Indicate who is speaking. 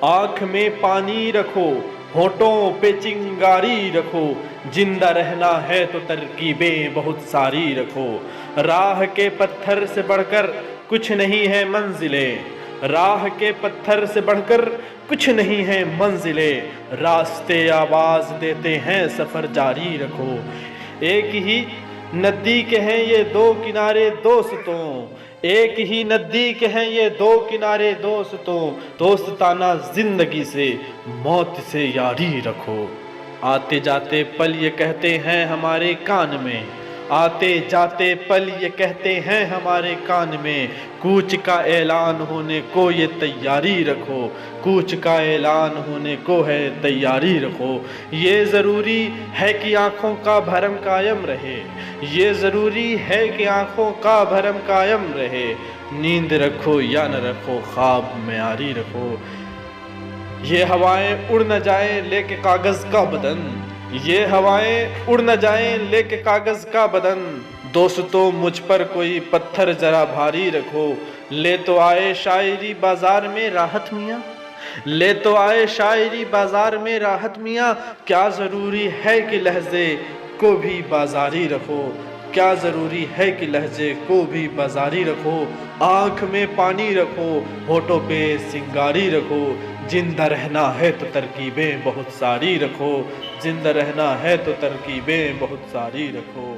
Speaker 1: آنکھ میں پانی رکھو، ہونٹوں پہ چنگاری رکھو، زندہ رہنا ہے تو ترکیبیں بہت ساری رکھو۔ راہ کے پتھر سے بڑھ کر کچھ نہیں ہے منزلیں، راہ کے پتھر سے بڑھ کر کچھ نہیں ہے منزلیں، راستے آواز دیتے ہیں سفر جاری رکھو۔ ایک ہی ندی کے ہیں یہ دو کنارے دوستوں، ایک ہی ندی کے ہیں یہ دو کنارے دوستوں، دوستانہ زندگی سے موت سے یاری رکھو۔ آتے جاتے پل یہ کہتے ہیں ہمارے کان میں، آتے جاتے پل یہ کہتے ہیں ہمارے کان میں، کوچ کا اعلان ہونے کو یہ تیاری رکھو، کوچ کا اعلان ہونے کو ہے تیاری رکھو۔ یہ ضروری ہے کہ آنکھوں کا بھرم قائم رہے، یہ ضروری ہے کہ آنکھوں کا بھرم قائم رہے، نیند رکھو یا نہ رکھو خواب معیاری رکھو۔ یہ ہوائیں اڑ نہ جائیں لے کے کاغذ کا بدن، یہ ہوائیں اڑ نہ جائیں لے کے کاغذ کا بدن، دوستو مجھ پر کوئی پتھر ذرا بھاری رکھو، لے تو آئے شاعری بازار میں راحت میاں، لے تو آئے شاعری بازار میں راحت میاں، کیا ضروری ہے کہ لہجے کو بھی بازاری رکھو، کیا ضروری ہے کہ لہجے کو بھی بازاری رکھو۔ آنکھ میں پانی رکھو، ہونٹوں پہ سنگاری رکھو، زندہ رہنا ہے تو ترکیبیں بہت ساری رکھو، زندہ رہنا ہے تو ترکیبیں بہت ساری رکھو۔